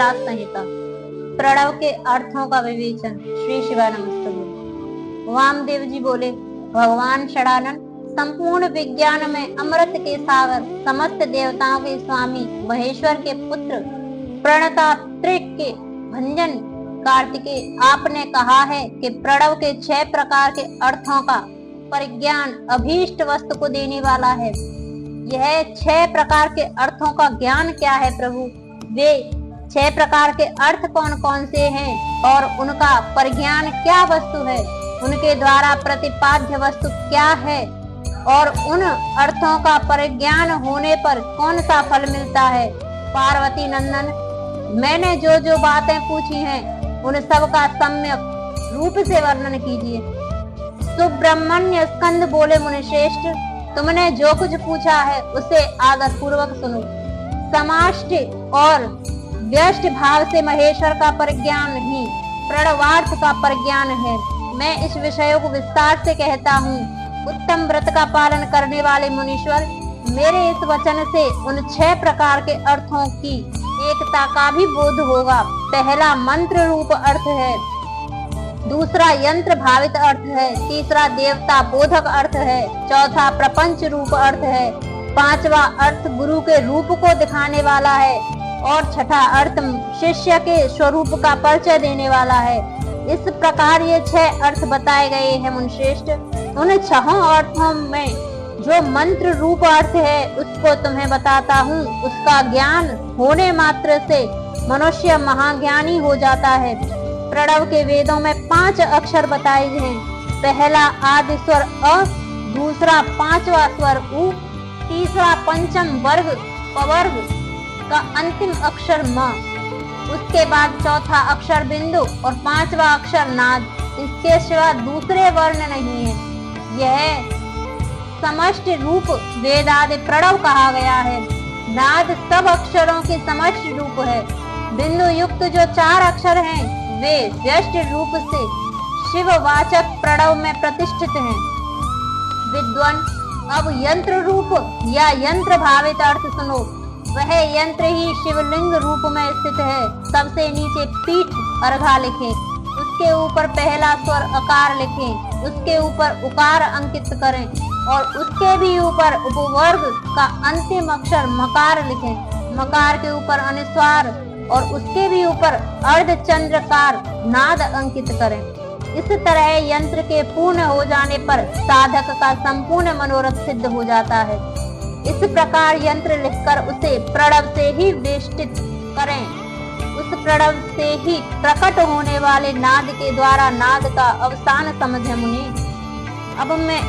कैलाश संहिता। प्रणव के अर्थों का विवेचन। श्री शिवाय नमस्तुभ्यं। वामदेव जी बोले, भगवान षडानन संपूर्ण विज्ञान में अमृत के सागर, समस्त देवताओं के स्वामी, महेश्वर के पुत्र, प्रणतात्रिक के भंजन कार्तिकेय, आपने कहा है कि प्रणव के 6 प्रकार के अर्थों का परिज्ञान अभीष्ट वस्तु को देने वाला है। यह 6 प्रकार के अर्थों का ज्ञान क्या है प्रभु? वे 6 प्रकार के अर्थ कौन कौन से हैं और उनका परिज्ञान क्या वस्तु है? उनके द्वारा प्रतिपाद्य वस्तु क्या है और उन अर्थों का परिज्ञान होने पर कौन सा फल मिलता है? पार्वती नंदन, मैंने जो जो बातें पूछी हैं उन सब का सम्यक रूप से वर्णन कीजिए। सुब्रह्मण्य स्कंद बोले, मुनिश्रेष्ठ, तुमने जो कुछ पूछा है उसे आदर पूर्वक सुनो। समाष्टि और व्यष्टि भाव से महेश्वर का परिज्ञान ही प्रणवार्थ का परिज्ञान है। मैं इस विषय को विस्तार से कहता हूँ। उत्तम व्रत का पालन करने वाले मुनीश्वर, मेरे इस वचन से उन 6 प्रकार के अर्थों की एकता का भी बोध होगा। पहला मंत्र रूप अर्थ है, दूसरा यंत्र भावित अर्थ है, तीसरा देवता बोधक अर्थ है, चौथा प्रपंच रूप अर्थ है, 5वां अर्थ गुरु के रूप को दिखाने वाला है और छठा अर्थ शिष्य के स्वरूप का परिचय देने वाला है। इस प्रकार ये 6 अर्थ बताए गए हैं मुनिश्रेष्ठ। उन 6 अर्थों में जो मंत्र रूप अर्थ है उसको तुम्हें बताता हूँ। उसका ज्ञान होने मात्र से मनुष्य महाज्ञानी हो जाता है। प्रणव के वेदों में 5 अक्षर बताए हैं। पहला आदि स्वर अ, दूसरा 5वां स्वर उ, तीसरा पंचम वर्ग पवर्ग का अंतिम अक्षर म, उसके बाद चौथा अक्षर बिंदु और 5वां अक्षर नाद। इसके सिवा दूसरे वर्ण नहीं है। यह समष्टि रूप वेदादि प्रणव कहा गया है। नाद सब अक्षरों की समष्टि रूप है। बिंदु युक्त जो 4 अक्षर हैं वे व्यष्टि रूप से शिववाचक प्रणव में प्रतिष्ठित हैं। विद्वान, अब यंत्र रूप या यंत्र भावित अर्थ सुनो। वह यंत्र ही शिवलिंग रूप में स्थित है। सबसे नीचे पीठ अर्घा लिखें, उसके ऊपर पहला स्वर अकार लिखें, उसके ऊपर उकार अंकित करें और उसके भी ऊपर उपवर्ग का अंतिम अक्षर मकार लिखें। मकार के ऊपर अनुस्वार और उसके भी ऊपर अर्धचंद्रकार नाद अंकित करें। इस तरह यंत्र के पूर्ण हो जाने पर साधक का संपूर्ण मनोरथ सिद्ध हो जाता है। इस प्रकार यंत्र लिखकर उसे प्रणव से ही वेष्टित करें। उस प्रणव से ही प्रकट होने वाले नाद के द्वारा नाद का अवसान समझे मुनि। अब मैं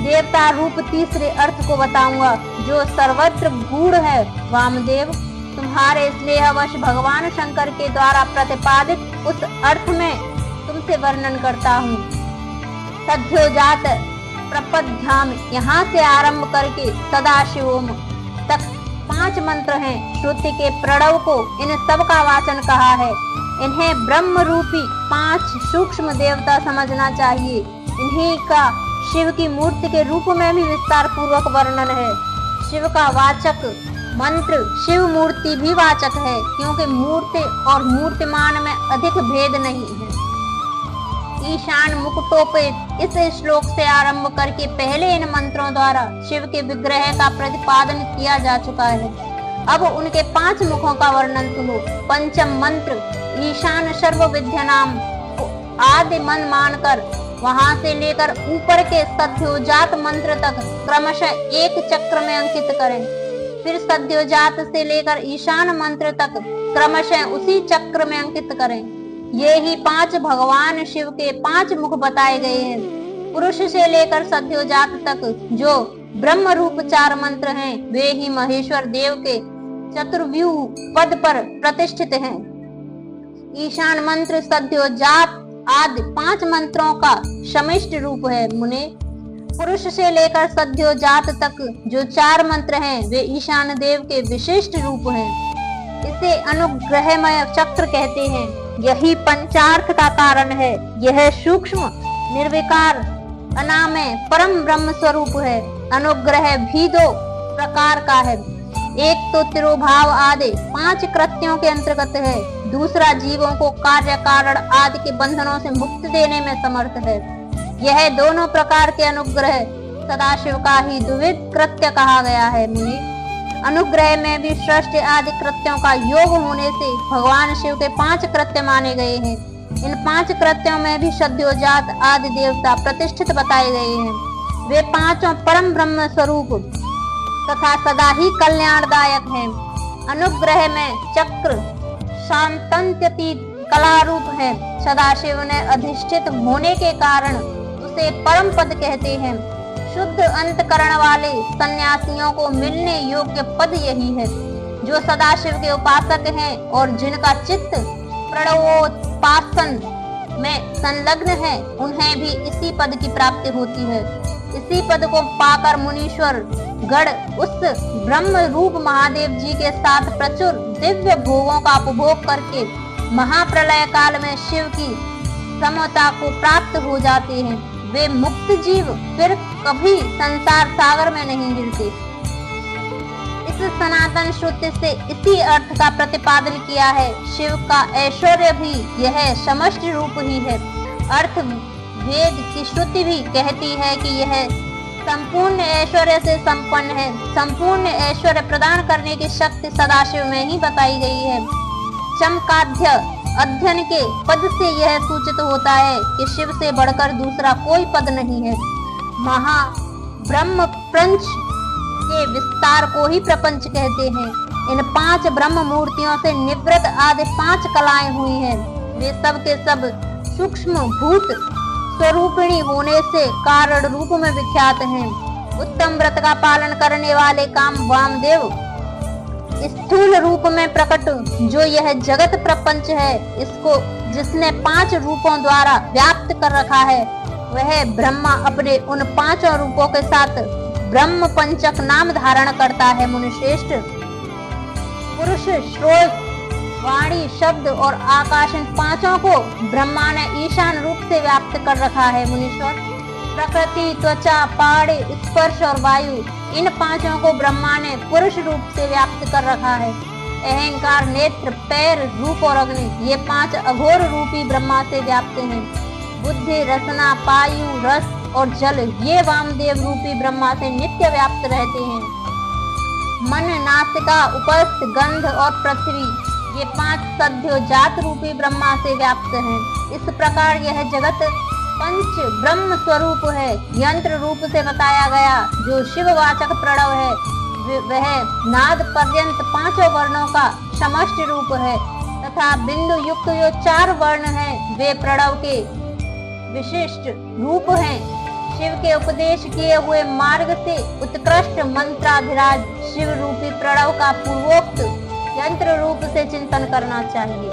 देवता रूप तीसरे अर्थ को बताऊंगा जो सर्वत्र गूढ़ है। वामदेव, तुम्हारे स्नेहवश भगवान शंकर के द्वारा प्रतिपादित उस अर्थ में तुमसे वर्णन करता हूँ। सद्योजात प्रपद्याम, यहाँ से आरंभ करके सदाशिवोम तक 5 मंत्र हैं। श्रुति के प्रणव को इन सब का वाचन कहा है। इन्हें ब्रह्म रूपी 5 सूक्ष्म देवता समझना चाहिए। इन्हीं का शिव की मूर्ति के रूप में भी विस्तार पूर्वक वर्णन है। शिव का वाचक मंत्र शिव मूर्ति भी वाचक है, क्योंकि मूर्ति और मूर्तिमान में अधिक भेद नहीं है। ईशान मुकुटोपेत इस श्लोक से आरंभ करके पहले इन मंत्रों द्वारा शिव के विग्रह का प्रतिपादन किया जा चुका है। अब उनके 5 मुखों का वर्णन सुनो। पंचम मंत्र ईशान सर्व विद्या नाम को आदि मन मानकर वहां से लेकर ऊपर के सद्योजात मंत्र तक क्रमशः एक चक्र में अंकित करें। फिर सद्योजात से लेकर ईशान मंत्र तक क्रमशः उसी चक्र में अंकित करें। ये ही 5 भगवान शिव के 5 मुख बताए गए हैं। पुरुष से लेकर सद्योजात तक जो ब्रह्म रूप 4 मंत्र हैं वे ही महेश्वर देव के चतुर्व्यूह पद पर प्रतिष्ठित हैं। ईशान मंत्र सद्योजात आदि 5 मंत्रों का समिष्ट रूप है। मुने, पुरुष से लेकर सद्योजात तक जो 4 मंत्र हैं वे ईशान देव के विशिष्ट रूप हैं। इसे अनुग्रहमय चक्र कहते हैं। यही पंचार्थ का कारण है। यह सूक्ष्म निर्विकार अनामय परम ब्रह्म स्वरूप है। अनुग्रह भी 2 प्रकार का है। एक तो तिरोभाव आदि 5 कृत्यों के अंतर्गत है, दूसरा जीवों को कार्य कारण आदि के बंधनों से मुक्त देने में समर्थ है। यह दोनों प्रकार के अनुग्रह सदाशिव का ही द्विविध कृत्य कहा गया है। मुनि, अनुग्रह में भी सृष्टि आदि कृत्यों का योग होने से भगवान शिव के 5 कृत्य माने गए हैं। इन 5 कृत्यों में भी सद्योजात आदि देवता प्रतिष्ठित बताए गए हैं। वे 5 परम ब्रह्म स्वरूप तथा सदा ही कल्याणदायक हैं। अनुग्रह में चक्र शांतंत्यतीत कला रूप है। सदाशिव ने अधिष्ठित होने के कारण उसे परम पद कहते हैं। शुद्ध अंतकरण वाले सन्यासियों को मिलने योग्य पद यही है। जो सदाशिव के उपासक हैं और जिनका चित्त प्रणवोपासन में संलग्न है, उन्हें भी इसी पद की प्राप्ति होती है। इसी पद को पाकर मुनीश्वर गण उस ब्रह्म रूप महादेव जी के साथ प्रचुर दिव्य भोगों का उपभोग करके महाप्रलय काल में शिव की समता को प्राप्त हो जाते हैं। वे मुक्त जीव फिर कभी संसार सागर में नहीं गिरते। इस सनातन श्रुति से इसी अर्थ का प्रतिपादन किया है। शिव का ऐश्वर्य भी यह समष्टि रूप ही है। अर्थ वेद की श्रुति भी कहती है कि यह संपूर्ण ऐश्वर्य से संपन्न है। संपूर्ण ऐश्वर्य प्रदान करने की शक्ति सदाशिव में ही बताई गई है। चमकाध्य अध्ययन के पद से यह सूचित होता है कि शिव से बढ़कर दूसरा कोई पद नहीं है। महा ब्रह्म प्रपंच के विस्तार को ही प्रपंच कहते हैं। इन 5 ब्रह्म मूर्तियों से निवृत्त आदि 5 कलाएं हुई हैं। वे सब के सब सूक्ष्म भूत स्वरूपिणी होने से कारण रूप में विख्यात हैं। उत्तम व्रत का पालन करने वाले काम वामदेव स्थूल रूप में प्रकट जो यह जगत प्रपंच है, इसको जिसने 5 रूपों द्वारा व्याप्त कर रखा है, वह ब्रह्मा अपने उन 5 रूपों के साथ ब्रह्म पंचक नाम धारण करता है। मुनिश्रेष्ठ, पुरुष, श्रोत, वाणी, शब्द और आकाश, इन 5 को ब्रह्मा ने ईशान रूप से व्याप्त कर रखा है। मुनीश्वर, प्रकृति, त्वचा, पाड़, स्पर्श और वायु, इन 5 को ब्रह्मा ने पुरुष रूप से व्याप्त कर रखा है। अहंकार, नेत्र, पैर, रूप और अग्नि, ये 5 अघोर रूपी ब्रह्मा से व्याप्त हैं। बुद्धि, रसना, पायु, रस और जल, ये वामदेव रूपी ब्रह्मा से नित्य व्याप्त रहते हैं। मन, नासिका, उपस्थ, गंध और पृथ्वी, ये 5 सद्योजात रूपी ब्रह्मा से व्याप्त हैं। इस प्रकार यह जगत पंच ब्रह्म स्वरूप है। यंत्र रूप से बताया गया जो शिववाचक प्रणव है, वह नाद पर्यंत 5 वर्णों का समष्टि रूप है तथा बिंदु युक्त जो 4 वर्ण हैं, वे प्रणव के विशिष्ट रूप हैं। शिव के उपदेश किए हुए मार्ग से उत्कृष्ट मंत्राधिराज शिव रूपी प्रणव का पूर्वोक्त यंत्र रूप से चिंतन करना चाहिए।